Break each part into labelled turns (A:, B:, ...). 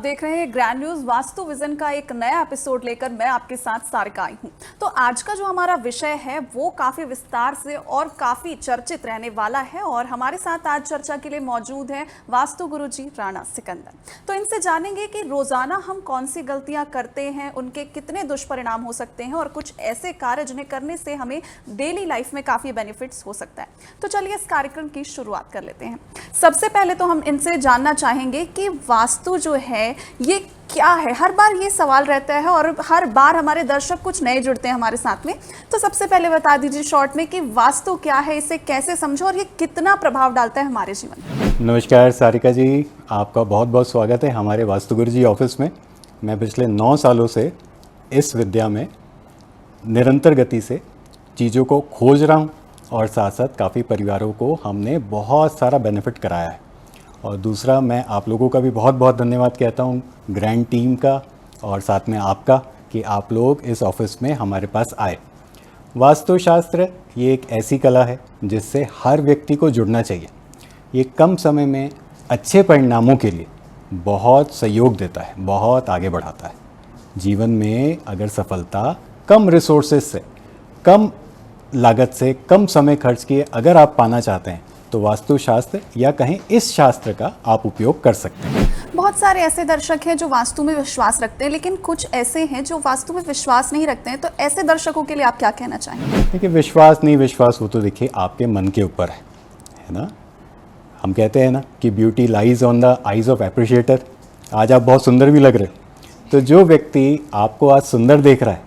A: देख रहे हैं ग्रैंड न्यूज वास्तु विजन का एक नया एपिसोड लेकर मैं आपके साथ सारिका आई हूं। तो आज का जो हमारा विषय है वो काफी विस्तार से और काफी चर्चित रहने वाला है और हमारे साथ आज चर्चा के लिए मौजूद है वास्तु गुरुजी राणा सिकंदर। तो इनसे जानेंगे कि रोजाना हम कौन सी गलतियां करते हैं, उनके कितने दुष्परिणाम हो सकते हैं और कुछ ऐसे कार्य जिन्हें करने से हमें डेली लाइफ में काफी बेनिफिट्स हो सकता है। तो चलिए इस कार्यक्रम की शुरुआत कर लेते हैं। सबसे पहले तो हम इनसे जानना चाहेंगे कि वास्तु जो है ये क्या है। हर बार ये सवाल रहता है और हर बार हमारे दर्शक कुछ नए जुड़ते हैं हमारे साथ में। तो सबसे पहले बता दीजिए शॉर्ट में कि वास्तु क्या है, इसे कैसे समझो और ये कितना प्रभाव डालता है हमारे जीवन में।
B: नमस्कार सारिका जी, आपका बहुत बहुत स्वागत है हमारे वास्तु गुरुजी ऑफिस में। मैं पिछले 9 सालों से इस विद्या में निरंतर गति से चीज़ों को खोज रहा हूँ और साथ साथ काफ़ी परिवारों को हमने बहुत सारा बेनिफिट कराया है। और दूसरा, मैं आप लोगों का भी बहुत बहुत धन्यवाद कहता हूँ, ग्रैंड टीम का और साथ में आपका, कि आप लोग इस ऑफिस में हमारे पास आए। वास्तुशास्त्र ये एक ऐसी कला है जिससे हर व्यक्ति को जुड़ना चाहिए। ये कम समय में अच्छे परिणामों के लिए बहुत सहयोग देता है, बहुत आगे बढ़ाता है। जीवन में अगर सफलता कम रिसोर्सेज से, कम लागत से, कम समय खर्च किए अगर आप पाना चाहते हैं तो वास्तुशास्त्र या कहें इस शास्त्र का आप उपयोग कर सकते हैं।
A: बहुत सारे ऐसे दर्शक हैं जो वास्तु में विश्वास रखते हैं, लेकिन कुछ ऐसे हैं जो वास्तु में विश्वास नहीं रखते हैं। तो ऐसे दर्शकों के लिए आप क्या कहना चाहेंगे?
B: देखिए, विश्वास नहीं विश्वास वो तो देखिए आपके मन के ऊपर है ना। हम कहते हैं ना कि beauty lies on the eyes of appreciator. आज आप बहुत सुंदर भी लग रहे, तो जो व्यक्ति आपको आज सुंदर देख रहा है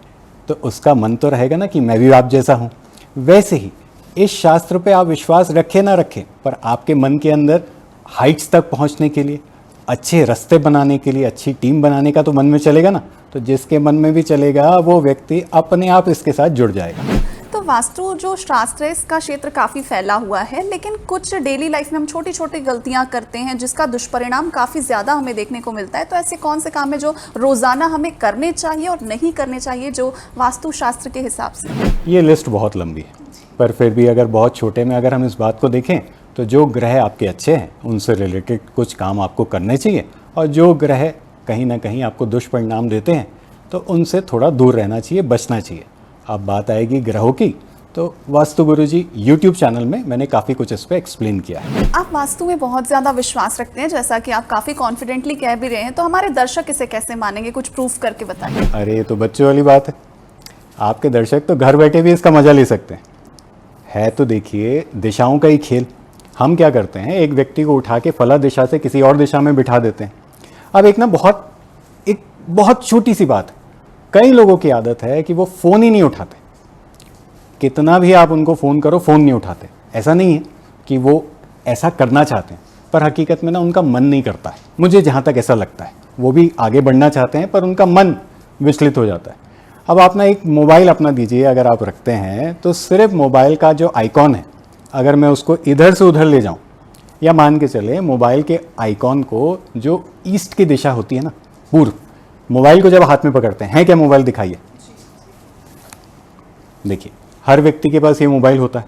B: तो उसका मन तो रहेगा ना कि मैं भी आप जैसा हूँ। वैसे ही इस शास्त्र पे आप विश्वास रखें ना रखें, पर आपके मन के अंदर हाइट्स तक पहुंचने के लिए, अच्छे रास्ते बनाने के लिए, अच्छी टीम बनाने का तो मन में चलेगा ना। तो जिसके मन में भी चलेगा वो व्यक्ति अपने आप इसके साथ जुड़ जाएगा।
A: तो वास्तु जो शास्त्र है इसका क्षेत्र काफ़ी फैला हुआ है, लेकिन कुछ डेली लाइफ में हम छोटी छोटी गलतियां करते हैं जिसका दुष्परिणाम काफ़ी ज़्यादा हमें देखने को मिलता है। तो ऐसे कौन से काम है जो रोज़ाना हमें करने चाहिए और नहीं करने चाहिए जो वास्तु शास्त्र के हिसाब से?
B: ये लिस्ट बहुत लंबी है, पर फिर भी अगर बहुत छोटे में अगर हम इस बात को देखें तो जो ग्रह आपके अच्छे हैं उनसे रिलेटेड कुछ काम आपको करने चाहिए, और जो ग्रह कहीं ना कहीं आपको दुष्परिणाम देते हैं तो उनसे थोड़ा दूर रहना चाहिए, बचना चाहिए। अब बात आएगी ग्रहों की, तो वास्तु गुरुजी यूट्यूब चैनल में मैंने काफ़ी कुछ इस पर एक्सप्लेन किया है।
A: आप वास्तु में बहुत ज़्यादा विश्वास रखते हैं, जैसा कि आप काफ़ी कॉन्फिडेंटली कह भी रहे हैं। तो हमारे दर्शक इसे कैसे मानेंगे, कुछ प्रूफ करके बताइए।
B: अरे ये तो बच्चों वाली बात है, आपके दर्शक तो घर बैठे भी इसका मजा ले सकते हैं। है तो देखिए दिशाओं का ही खेल। हम क्या करते हैं, एक व्यक्ति को उठा के फला दिशा से किसी और दिशा में बिठा देते हैं। अब एक बहुत छोटी सी बात है, कई लोगों की आदत है कि वो फ़ोन ही नहीं उठाते। कितना भी आप उनको फ़ोन करो, फ़ोन नहीं उठाते। ऐसा नहीं है कि वो ऐसा करना चाहते हैं, पर हकीकत में ना उनका मन नहीं करता है। मुझे जहाँ तक ऐसा लगता है, वो भी आगे बढ़ना चाहते हैं पर उनका मन विचलित हो जाता है। अब आप ना एक मोबाइल अपना दीजिए, अगर आप रखते हैं तो सिर्फ मोबाइल का जो आइकॉन है, अगर मैं उसको इधर से उधर ले जाऊं, या मान के चले मोबाइल के आइकॉन को जो ईस्ट की दिशा होती है ना, पूर्व, मोबाइल को जब हाथ में पकड़ते हैं, क्या मोबाइल दिखाइए, देखिए हर व्यक्ति के पास ये मोबाइल होता है।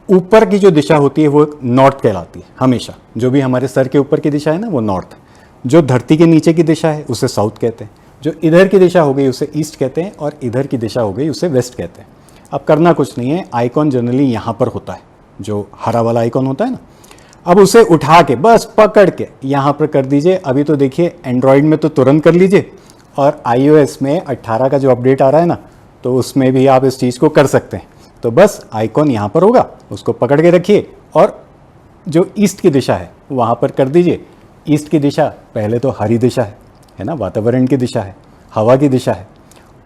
B: ऊपर की जो दिशा होती है वो नॉर्थ कहलाती है हमेशा। जो भी हमारे सर के ऊपर की दिशा है ना वो नॉर्थ है। जो धरती के नीचे की दिशा है उसे साउथ कहते हैं। जो इधर की दिशा हो गई उसे ईस्ट कहते हैं, और इधर की दिशा हो गई उसे वेस्ट कहते हैं। अब करना कुछ नहीं है, आइकॉन जनरली यहाँ पर होता है, जो हरा वाला आइकॉन होता है ना। अब उसे उठा के बस पकड़ के यहाँ पर कर दीजिए। अभी तो देखिए एंड्रॉयड में तो तुरंत कर लीजिए, और iOS में 18 का जो अपडेट आ रहा है ना, तो उसमें भी आप इस चीज़ को कर सकते हैं। तो बस आइकॉन यहाँ पर होगा, उसको पकड़ के रखिए और जो ईस्ट की दिशा है वहाँ पर कर दीजिए। ईस्ट की दिशा पहले तो हरी दिशा है ना, वातावरण की दिशा है, हवा की दिशा है,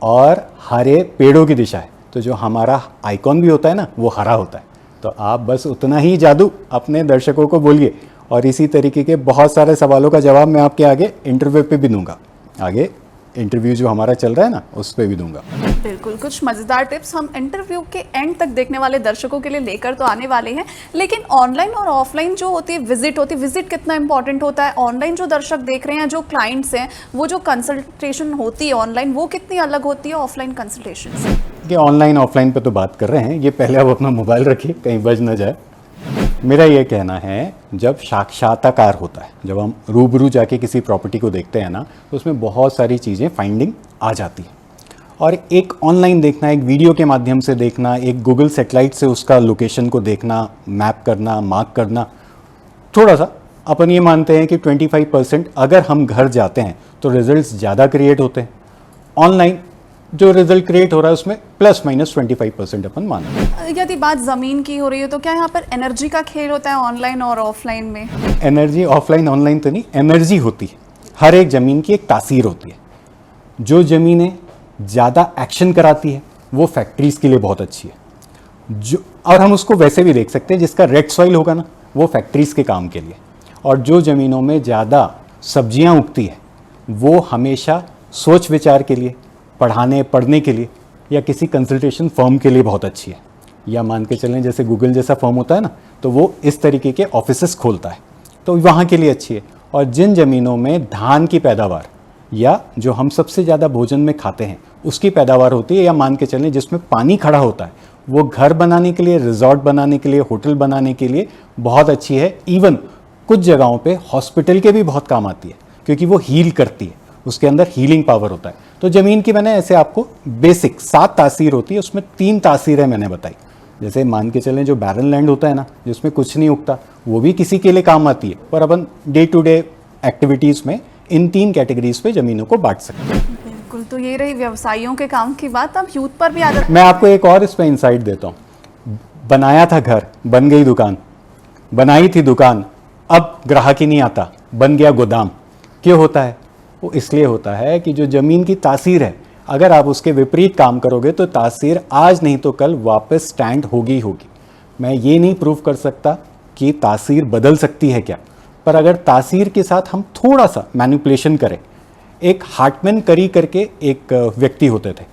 B: और हरे पेड़ों की दिशा है। तो जो हमारा आइकॉन भी होता है ना वो हरा होता है। तो आप बस उतना ही जादू अपने दर्शकों को बोलिए, और इसी तरीके के बहुत सारे सवालों का जवाब मैं आपके आगे इंटरव्यू पे भी दूंगा। आगे इंटरव्यू जो हमारा चल रहा है ना उस पर भी दूंगा।
A: बिल्कुल, कुछ मजेदार टिप्स हम इंटरव्यू के एंड तक देखने वाले दर्शकों के लिए लेकर तो आने वाले हैं। लेकिन ऑनलाइन और ऑफलाइन जो होती है विजिट कितना इंपॉर्टेंट होता है? ऑनलाइन जो दर्शक देख रहे हैं, जो क्लाइंट्स हैं, वो जो कंसल्टेशन होती है ऑनलाइन, वो कितनी अलग होती है ऑफलाइन कंसल्टेशन से?
B: कि ऑनलाइन ऑफलाइन पे तो बात कर रहे हैं, ये पहले आप अपना मोबाइल रखिए कहीं बज ना जाए। मेरा ये कहना है, जब साक्षात्कार होता है, जब हम रूबरू जाके किसी प्रॉपर्टी को देखते हैं ना, तो उसमें बहुत सारी चीज़ें फाइंडिंग आ जाती है। और एक ऑनलाइन देखना, एक वीडियो के माध्यम से देखना, एक गूगल सेटेलाइट से उसका लोकेशन को देखना, मैप करना, मार्क करना, थोड़ा सा अपन ये मानते हैं कि 25% अगर हम घर जाते हैं तो रिजल्ट्स ज़्यादा क्रिएट होते हैं। ऑनलाइन जो रिजल्ट क्रिएट हो रहा है उसमें प्लस माइनस 25% अपन मानते हैं।
A: यदि बात ज़मीन की हो रही है तो क्या यहाँ पर एनर्जी का खेल होता है ऑनलाइन और ऑफलाइन में?
B: एनर्जी ऑफलाइन ऑनलाइन तो नहीं, एनर्जी होती है। हर एक ज़मीन की एक तासीर होती है। जो ज़मीनें ज़्यादा एक्शन कराती है वो फैक्ट्रीज़ के लिए बहुत अच्छी है। जो और हम उसको वैसे भी देख सकते हैं, जिसका रेड सॉइल होगा ना, वो फैक्ट्रीज़ के काम के लिए। और जो ज़मीनों में ज़्यादा सब्जियां उगती है वो हमेशा सोच विचार के लिए, पढ़ने के लिए या किसी कंसल्टेशन फर्म के लिए बहुत अच्छी है। या मान के चलें जैसे गूगल जैसा फर्म होता है ना, तो वो इस तरीके के ऑफिसेस खोलता है, तो वहाँ के लिए अच्छी है। और जिन ज़मीनों में धान की पैदावार या जो हम सबसे ज़्यादा भोजन में खाते हैं उसकी पैदावार होती है, या मान के चलें जिसमें पानी खड़ा होता है, वो घर बनाने के लिए, रिजॉर्ट बनाने के लिए, होटल बनाने के लिए बहुत अच्छी है। इवन कुछ जगहों पे हॉस्पिटल के भी बहुत काम आती है, क्योंकि वो हील करती है, उसके अंदर हीलिंग पावर होता है। तो ज़मीन की मैंने ऐसे आपको बेसिक 7 तासीर होती है, उसमें 3 तासीरें मैंने बताई। जैसे मान के चलें जो बैरन लैंड होता है ना, जिसमें कुछ नहीं उगता, वो भी किसी के लिए काम आती है, पर अपन डे टू डे एक्टिविटीज़ में इन 3 कैटेगरीज पे ज़मीनों को बांट सकते हैं।
A: बिल्कुल, तो ये रही व्यवसायियों के काम की बात। अब यूथ पर भी आ जाती
B: मैं आपको एक और इस पर इंसाइट देता हूँ। बनाया था घर, बन गई दुकान, बनाई थी दुकान, अब ग्राहक ही नहीं आता, बन गया गोदाम। क्यों होता है? वो इसलिए होता है कि जो ज़मीन की तासीर है, अगर आप उसके विपरीत काम करोगे तो तासीर आज नहीं तो कल वापस स्टैंड होगी होगी। मैं ये नहीं प्रूव कर सकता कि तासीर बदल सकती है क्या, पर अगर तासीर के साथ हम थोड़ा सा मैनिपुलेशन करें। एक हार्टमैन करी करके एक व्यक्ति होते थे,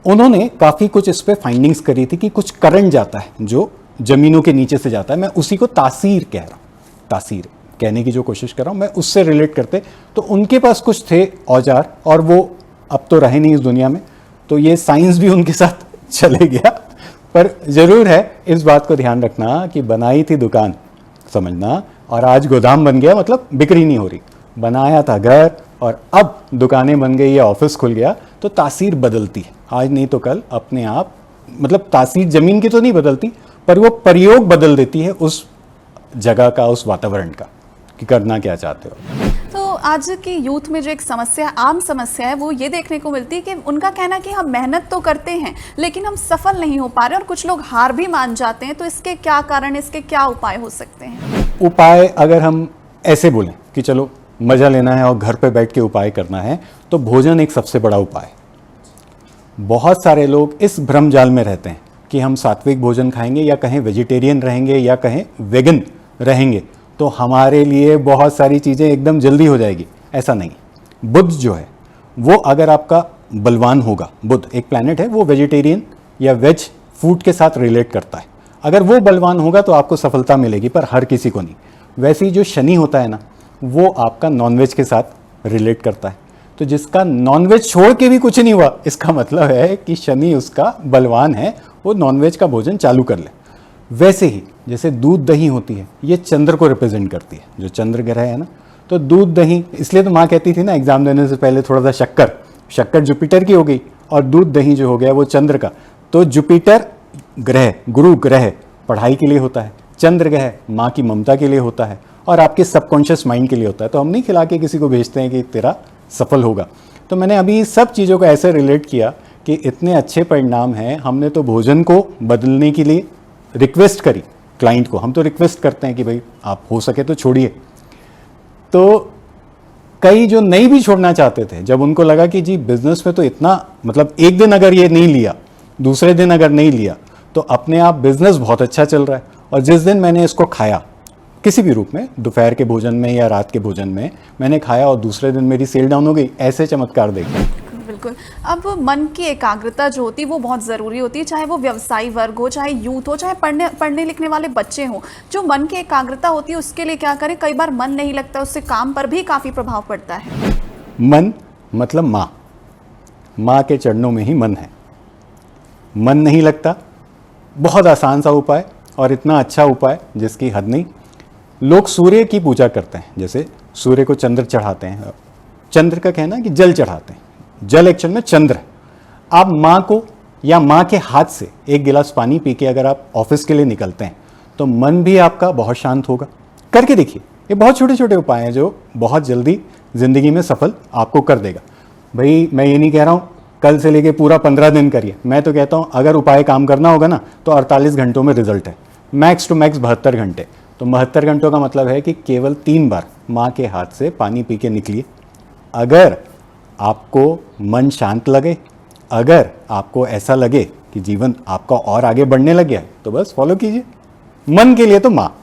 B: उन्होंने काफ़ी कुछ इस पर फाइंडिंग्स करी थी कि कुछ करंट जाता है जो ज़मीनों के नीचे से जाता है। मैं उसी को तासीर कह रहा हूँ, तासीर कहने की जो कोशिश कर रहा हूँ मैं, उससे रिलेट करते। तो उनके पास कुछ थे औजार, और वो अब तो रहे नहीं इस दुनिया में, तो ये साइंस भी उनके साथ चले गया। पर ज़रूर है इस बात को ध्यान रखना कि बनाई थी दुकान, समझना, और आज गोदाम बन गया, मतलब बिक्री नहीं हो रही। बनाया था घर और अब दुकानें बन गई या ऑफिस खुल गया, तो तासीर बदलती है आज नहीं तो कल अपने आप। मतलब तासीर ज़मीन की तो नहीं बदलती, पर वो प्रयोग बदल देती है उस जगह का, उस वातावरण का, कि करना क्या चाहते हो।
A: तो आज की यूथ में जो एक समस्या, आम समस्या है, वो ये देखने को मिलती है कि उनका कहना है कि हम मेहनत तो करते हैं लेकिन हम सफल नहीं हो पा रहे, और कुछ लोग हार भी मान जाते हैं। तो इसके क्या कारण, इसके क्या उपाय हो सकते हैं?
B: उपाय अगर हम ऐसे बोलें कि चलो मज़ा लेना है और घर पे बैठ के उपाय करना है, तो भोजन एक सबसे बड़ा उपाय। बहुत सारे लोग इस भ्रम जाल में रहते हैं कि हम सात्विक भोजन खाएंगे, या कहें वेजिटेरियन रहेंगे, या कहें वेगन रहेंगे, तो हमारे लिए बहुत सारी चीज़ें एकदम जल्दी हो जाएगी। ऐसा नहीं। बुध जो है वो अगर आपका बलवान होगा, बुध एक प्लैनेट है, वो वेजिटेरियन या वेज फूड के साथ रिलेट करता है। अगर वो बलवान होगा तो आपको सफलता मिलेगी, पर हर किसी को नहीं। वैसे ही जो शनि होता है ना, वो आपका नॉनवेज के साथ रिलेट करता है। तो जिसका नॉनवेज छोड़ के भी कुछ नहीं हुआ, इसका मतलब है कि शनि उसका बलवान है, वो नॉनवेज का भोजन चालू कर ले। वैसे ही जैसे दूध दही होती है, ये चंद्र को रिप्रेजेंट करती है, जो चंद्र ग्रह है ना, तो दूध दही, इसलिए तो माँ कहती थी ना एग्जाम देने से पहले थोड़ा सा शक्कर जुपिटर की हो गई, और दूध दही जो हो गया वो चंद्र का। तो जुपिटर ग्रह, गुरु ग्रह पढ़ाई के लिए होता है, चंद्र ग्रह माँ की ममता के लिए होता है, और आपके सबकॉन्शियस माइंड के लिए होता है। तो हम नहीं खिला के किसी को भेजते हैं कि तेरा सफल होगा। तो मैंने अभी सब चीज़ों को ऐसे रिलेट किया कि इतने अच्छे परिणाम हैं। हमने तो भोजन को बदलने के लिए रिक्वेस्ट करी क्लाइंट को, हम तो रिक्वेस्ट करते हैं कि भाई आप हो सके तो छोड़िए। तो कई जो नहीं भी छोड़ना चाहते थे, जब उनको लगा कि जी बिजनेस में तो इतना, मतलब एक दिन अगर ये नहीं लिया, दूसरे दिन अगर नहीं लिया, तो अपने आप बिजनेस बहुत अच्छा चल रहा है। और जिस दिन मैंने इसको खाया किसी भी रूप में, दोपहर के भोजन में या रात के भोजन में मैंने खाया, और दूसरे दिन मेरी सेल डाउन हो गई, ऐसे चमत्कार देखे।
A: बिल्कुल। अब मन की एकाग्रता जो होती है वो बहुत ज़रूरी होती है, चाहे वो व्यवसायी वर्ग हो, चाहे यूथ हो, चाहे पढ़ने लिखने वाले बच्चे हों। जो मन की एकाग्रता होती है उसके लिए क्या करें? कई बार मन नहीं लगता, उससे काम पर भी काफ़ी प्रभाव पड़ता है।
B: मन मतलब माँ के चरणों में ही मन है। मन नहीं लगता, बहुत आसान सा उपाय, और इतना अच्छा उपाय जिसकी हद नहीं। लोग सूर्य की पूजा करते हैं, जैसे सूर्य को चंद्र चढ़ाते हैं, चंद्र का कहना है कि जल चढ़ाते हैं, जल एक्चुअल में चंद्र है। आप माँ को या माँ के हाथ से एक गिलास पानी पी के अगर आप ऑफिस के लिए निकलते हैं तो मन भी आपका बहुत शांत होगा। करके देखिए, ये बहुत छोटे छोटे उपाय हैं जो बहुत जल्दी ज़िंदगी में सफल आपको कर देगा। भाई मैं ये नहीं कह रहा हूँ कल से लेके पूरा 15 दिन करिए, मैं तो कहता हूँ अगर उपाय काम करना होगा ना तो 48 घंटों में रिजल्ट है, मैक्स टू मैक्स 72 घंटे। तो 72 घंटों का मतलब है कि केवल 3 बार माँ के हाथ से पानी पी के निकलिए। अगर आपको मन शांत लगे, अगर आपको ऐसा लगे कि जीवन आपका और आगे बढ़ने लग गया है, तो बस फॉलो कीजिए। मन के लिए तो माँ।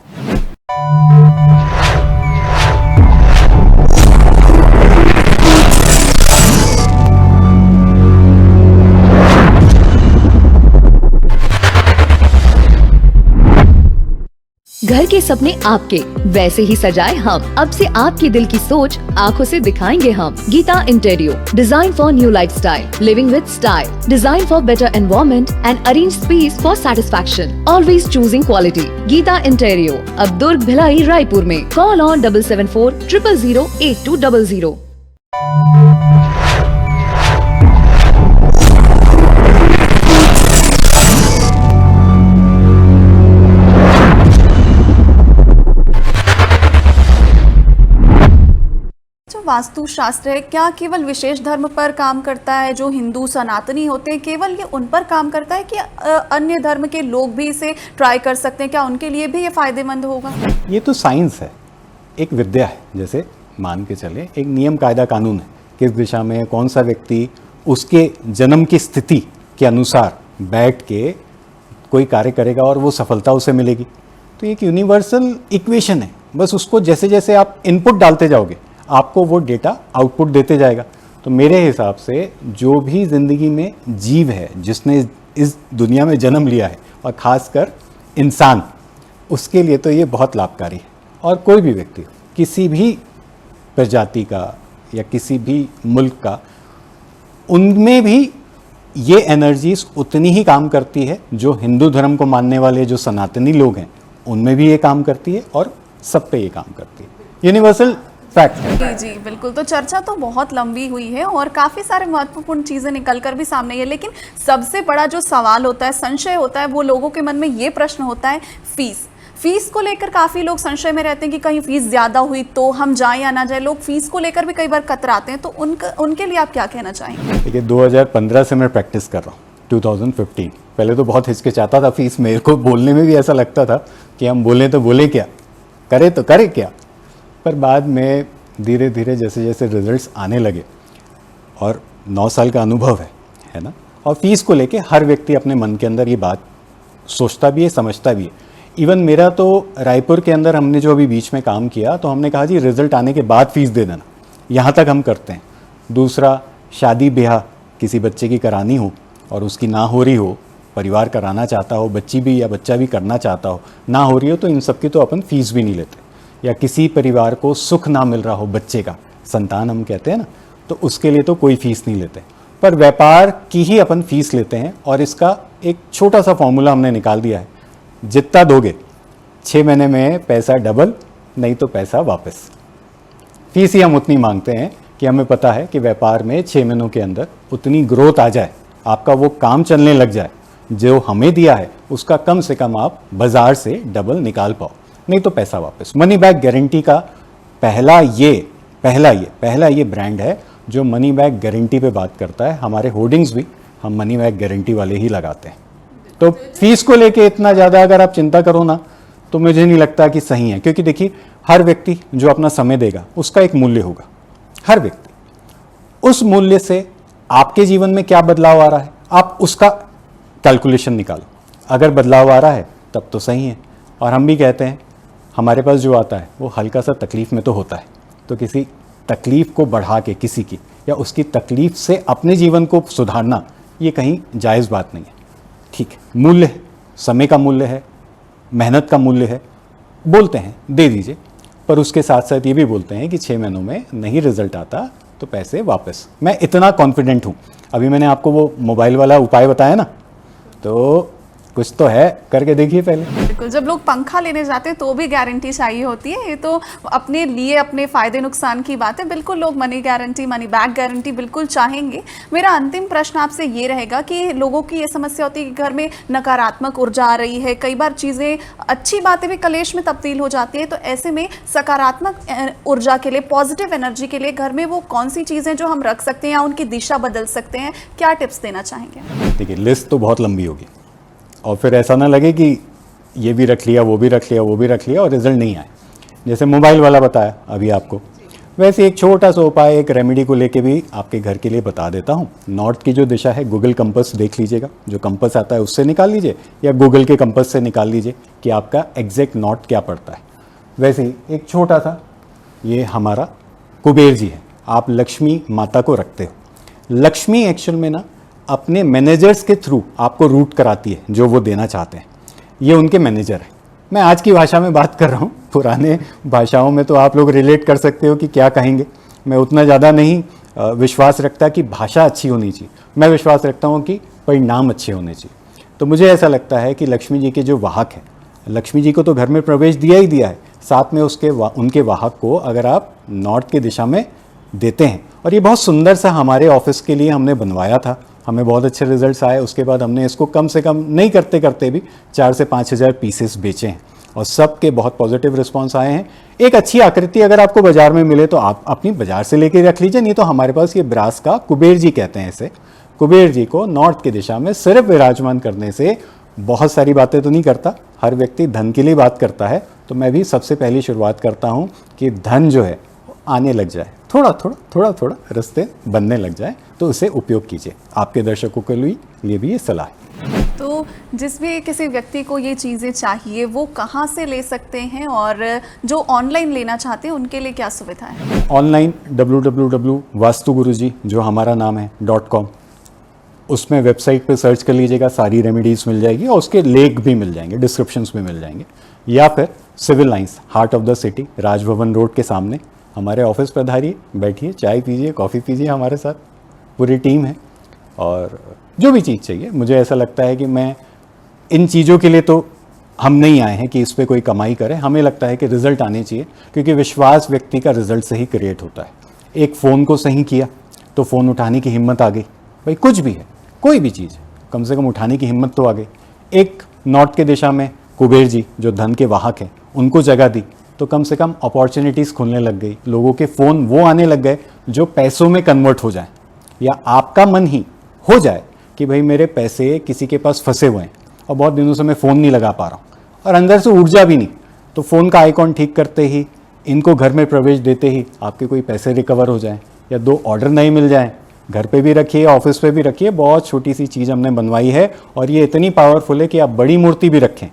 C: घर के सपने आपके, वैसे ही सजाए हम। अब से आपके दिल की सोच आंखों से दिखाएंगे हम। Geeta interior, design for new lifestyle, living with style, design for better environment and arrange space for satisfaction, always choosing quality. Geeta interior, अब दुर्ग, भिलाई, रायपुर में। Call on 7740008200।
A: वास्तु शास्त्र है, क्या केवल विशेष धर्म पर काम करता है? जो हिंदू सनातनी होते हैं केवल ये उन पर काम करता है कि अन्य धर्म के लोग भी इसे ट्राई कर सकते हैं? क्या उनके लिए भी ये फायदेमंद होगा?
B: ये तो साइंस है, एक विद्या है। जैसे मान के चले एक नियम कायदा कानून है, किस दिशा में कौन सा व्यक्ति उसके जन्म की स्थिति के अनुसार बैठ के कोई कार्य करेगा और वो सफलता उसे मिलेगी। तो एक यूनिवर्सल इक्वेशन है, बस उसको जैसे जैसे आप इनपुट डालते जाओगे आपको वो डेटा आउटपुट देते जाएगा। तो मेरे हिसाब से जो भी ज़िंदगी में जीव है, जिसने इस दुनिया में जन्म लिया है, और ख़ासकर इंसान, उसके लिए तो ये बहुत लाभकारी है। और कोई भी व्यक्ति किसी भी प्रजाति का या किसी भी मुल्क का, उनमें भी ये एनर्जीज उतनी ही काम करती है जो हिंदू धर्म को मानने वाले जो सनातनी लोग हैं उनमें भी ये काम करती है, और सब पे ये काम करती है। यूनिवर्सल फैक्ट है।
A: जी जी बिल्कुल। तो चर्चा तो बहुत लंबी हुई है और काफ़ी सारे महत्वपूर्ण चीज़ें निकल कर भी सामने आई है, लेकिन सबसे बड़ा जो सवाल होता है, संशय होता है, वो लोगों के मन में ये प्रश्न होता है, फीस को लेकर काफ़ी लोग संशय में रहते हैं कि कहीं फीस ज़्यादा हुई तो हम जाएं या ना जाएं। लोग फीस को लेकर भी कई बार कतराते हैं, तो उनके लिए आप क्या कहना चाहेंगे?
B: देखिए 2015 से मैं प्रैक्टिस कर रहा हूँ, 2015। पहले तो बहुत हिचकिचाता था फीस, मेरे को बोलने में भी ऐसा लगता था कि हम बोलें तो बोले क्या, करे तो करे क्या। पर बाद में धीरे धीरे जैसे जैसे रिजल्ट्स आने लगे, और 9 साल का अनुभव है ना, और फीस को लेके हर व्यक्ति अपने मन के अंदर ये बात सोचता भी है, समझता भी है। इवन मेरा तो रायपुर के अंदर हमने जो अभी बीच में काम किया, तो हमने कहा जी रिजल्ट आने के बाद फीस दे देना, यहाँ तक हम करते हैं। दूसरा, शादी ब्याह किसी बच्चे की करानी हो और उसकी ना हो रही हो, परिवार कराना चाहता हो, बच्ची भी या बच्चा भी करना चाहता हो, ना हो रही हो, तो इन सब की तो अपन फीस भी नहीं लेते। या किसी परिवार को सुख ना मिल रहा हो, बच्चे का संतान हम कहते हैं ना, तो उसके लिए तो कोई फीस नहीं लेते। पर व्यापार की ही अपन फीस लेते हैं, और इसका एक छोटा सा फॉर्मूला हमने निकाल दिया है, जितना दोगे 6 महीने में पैसा डबल, नहीं तो पैसा वापस। फीस ही हम उतनी मांगते हैं कि हमें पता है कि व्यापार में 6 महीनों के अंदर उतनी ग्रोथ आ जाए, आपका वो काम चलने लग जाए, जो हमें दिया है उसका कम से कम आप बाजार से डबल निकाल पाओ, नहीं तो पैसा वापस। मनी बैक गारंटी का पहला ये ब्रांड है जो मनी बैक गारंटी पे बात करता है। हमारे होर्डिंग्स भी हम मनी बैक गारंटी वाले ही लगाते हैं। तो फीस को लेके इतना ज़्यादा अगर आप चिंता करो ना, तो मुझे नहीं लगता कि सही है। क्योंकि देखिए, हर व्यक्ति जो अपना समय देगा उसका एक मूल्य होगा, हर व्यक्ति। उस मूल्य से आपके जीवन में क्या बदलाव आ रहा है, आप उसका कैलकुलेशन निकालो। अगर बदलाव आ रहा है तब तो सही है। और हम भी कहते हैं हमारे पास जो आता है वो हल्का सा तकलीफ में तो होता है, तो किसी तकलीफ को बढ़ा के किसी की, या उसकी तकलीफ से अपने जीवन को सुधारना, ये कहीं जायज़ बात नहीं है। ठीक है, मूल्य है, समय का मूल्य है, मेहनत का मूल्य है, बोलते हैं दे दीजिए, पर उसके साथ साथ ये भी बोलते हैं कि 6 महीनों में नहीं रिजल्ट आता तो पैसे वापस। मैं इतना कॉन्फिडेंट हूँ। अभी मैंने आपको वो मोबाइल वाला उपाय बताया ना, तो कुछ तो है, करके देखिए पहले।
A: बिल्कुल बिल्कुल, जब लोग पंखा लेने जाते हैं तो भी गारंटी चाहिए होती है। ये तो अपने लिए अपने फ़ायदे नुकसान की बात है। बिल्कुल लोग money guarantee, money back guarantee बिल्कुल चाहेंगे। मेरा अंतिम प्रश्न आपसे ये रहेगा कि लोगों की ये समस्या होती है कि घर में नकारात्मक ऊर्जा आ रही है, कई बार चीज़ें, अच्छी बातें भी कलेश में तब्दील हो जाती है। तो ऐसे में सकारात्मक ऊर्जा के लिए, पॉजिटिव एनर्जी के लिए घर में वो कौन सी चीज़ें जो हम रख सकते हैं या उनकी दिशा बदल सकते हैं, क्या टिप्स देना चाहेंगे?
B: देखिए, लिस्ट तो बहुत लंबी होगी और फिर ऐसा ना लगे कि ये भी रख लिया, वो भी रख लिया, वो भी रख लिया और रिजल्ट नहीं आए। जैसे मोबाइल वाला बताया अभी आपको, वैसे एक छोटा सा उपाय, एक रेमेडी को लेके भी आपके घर के लिए बता देता हूँ। नॉर्थ की जो दिशा है, गूगल कंपास देख लीजिएगा, जो कंपास आता है उससे निकाल लीजिए या गूगल के कंपास से निकाल लीजिए कि आपका एग्जैक्ट नॉर्थ क्या पड़ता है। वैसे ही एक छोटा सा, ये हमारा कुबेर जी है, आप लक्ष्मी माता को रखते हो। लक्ष्मी एक्चुअल में ना अपने मैनेजर्स के थ्रू आपको रूट कराती है जो वो देना चाहते हैं, ये उनके मैनेजर है। मैं आज की भाषा में बात कर रहा हूँ, पुराने भाषाओं में तो आप लोग रिलेट कर सकते हो कि क्या कहेंगे। मैं उतना ज़्यादा नहीं विश्वास रखता कि भाषा अच्छी होनी चाहिए, मैं विश्वास रखता हूँ कि परिणाम अच्छे होने चाहिए। तो मुझे ऐसा लगता है कि लक्ष्मी जी के जो वाहक हैं, लक्ष्मी जी को तो घर में प्रवेश दिया ही दिया है, साथ में उनके वाहक को अगर आप नॉर्थ की दिशा में देते हैं, और ये बहुत सुंदर सा हमारे ऑफिस के लिए हमने बनवाया था, हमें बहुत अच्छे रिजल्ट्स आए। उसके बाद हमने इसको कम से कम नहीं करते करते भी 4 से 5 हज़ार पीसेस बेचे हैं और सबके बहुत पॉजिटिव रिस्पांस आए हैं। एक अच्छी आकृति अगर आपको बाजार में मिले तो आप अपनी बाजार से लेके रख लीजिए, नहीं तो हमारे पास ये ब्रास का कुबेर जी कहते हैं इसे, कुबेर जी को नॉर्थ की दिशा में सिर्फ विराजमान करने से, बहुत सारी बातें तो नहीं करता, हर व्यक्ति धन के लिए बात करता है, तो मैं भी सबसे पहली शुरुआत करता हूँ कि धन जो है आने लग जाए, थोड़ा थोड़ा रास्ते बनने लग जाए, तो उसे उपयोग कीजिए। आपके दर्शकों के लिए भी ये सलाह है।
A: तो जिस भी किसी व्यक्ति को ये चीज़ें चाहिए वो कहाँ से ले सकते हैं, और जो ऑनलाइन लेना चाहते हैं उनके लिए क्या सुविधा है?
B: ऑनलाइन www.vastuguruji जो हमारा नाम है .com, उसमें वेबसाइट पे सर्च कर लीजिएगा, सारी रेमेडीज मिल जाएगी और उसके लेख भी मिल जाएंगे, डिस्क्रिप्शंस में मिल जाएंगे। या फिर civil lines, heart of the city, Raj Bhavan road के सामने हमारे ऑफिस पर धारिए, बैठिए, चाय पीजिए, कॉफ़ी पीजिए, हमारे साथ पूरी टीम है। और जो भी चीज़ चाहिए, मुझे ऐसा लगता है कि मैं इन चीज़ों के लिए तो हम नहीं आए हैं कि इस पर कोई कमाई करें, हमें लगता है कि रिजल्ट आने चाहिए, क्योंकि विश्वास व्यक्ति का रिजल्ट से ही क्रिएट होता है। एक फ़ोन को सही किया तो फ़ोन उठाने की हिम्मत आ गई, भाई कुछ भी है, कोई भी चीज़ कम से कम उठाने की हिम्मत तो आ गई। एक नॉर्थ के दिशा में कुबेर जी जो धन के वाहक हैं, उनको जगह दी तो कम से कम अपॉर्चुनिटीज़ खुलने लग गई, लोगों के फ़ोन वो आने लग गए जो पैसों में कन्वर्ट हो जाएं, या आपका मन ही हो जाए कि भाई मेरे पैसे किसी के पास फंसे हुए हैं और बहुत दिनों से मैं फ़ोन नहीं लगा पा रहा हूँ और अंदर से ऊर्जा भी नहीं, तो फ़ोन का आइकॉन ठीक करते ही, इनको घर में प्रवेश देते ही आपके कोई पैसे रिकवर हो जाएं, या 2 ऑर्डर नए मिल जाएं, घर पे भी रखिए, ऑफिस पे भी रखिए। बहुत छोटी सी चीज़ हमने बनवाई है और ये इतनी पावरफुल है कि आप बड़ी मूर्ति भी रखें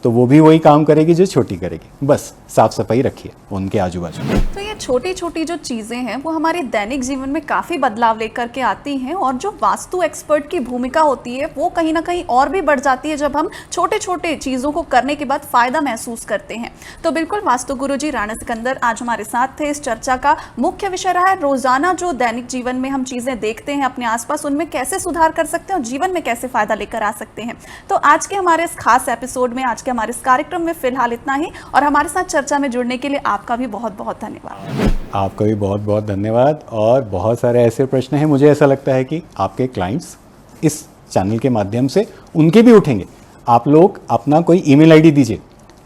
B: तो वो भी वही काम करेगी जो छोटी करेगी। बस साफ सफाई रखिए उनके आजू बाजू।
A: तो ये छोटी छोटी जो चीज़ें हैं वो हमारे दैनिक जीवन में काफ़ी बदलाव लेकर के आती हैं, और जो वास्तु एक्सपर्ट की भूमिका होती है वो कहीं ना कहीं और भी बढ़ जाती है जब हम छोटे छोटे चीज़ों को करने के बाद फ़ायदा महसूस करते हैं। तो बिल्कुल वास्तु गुरुजी राणा सिकंदर आज हमारे साथ थे। इस चर्चा का मुख्य विषय रहा है रोज़ाना जो दैनिक जीवन में हम चीज़ें देखते हैं अपने आसपास, उनमें कैसे सुधार कर सकते हैं और जीवन में कैसे फ़ायदा लेकर आ सकते हैं। तो आज के हमारे इस खास एपिसोड में, आज के हमारे इस कार्यक्रम में फिलहाल इतना ही, और हमारे साथ चर्चा में जुड़ने के लिए आपका भी बहुत बहुत धन्यवाद।
B: आपका भी बहुत बहुत धन्यवाद। और बहुत सारे ऐसे प्रश्न हैं, मुझे ऐसा लगता है कि आपके क्लाइंट्स इस चैनल के माध्यम से उनके भी उठेंगे। आप लोग अपना कोई ईमेल आईडी दीजिए,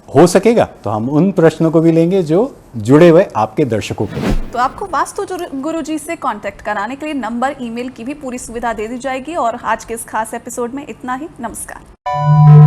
B: हो सकेगा तो हम उन प्रश्नों को भी लेंगे जो जुड़े हुए आपके दर्शकों के।
A: तो आपको वास्तु गुरुजी से कांटेक्ट कराने के लिए नंबर, ईमेल की भी पूरी सुविधा दे दी जाएगी। और आज के इस खास एपिसोड में इतना ही। नमस्कार।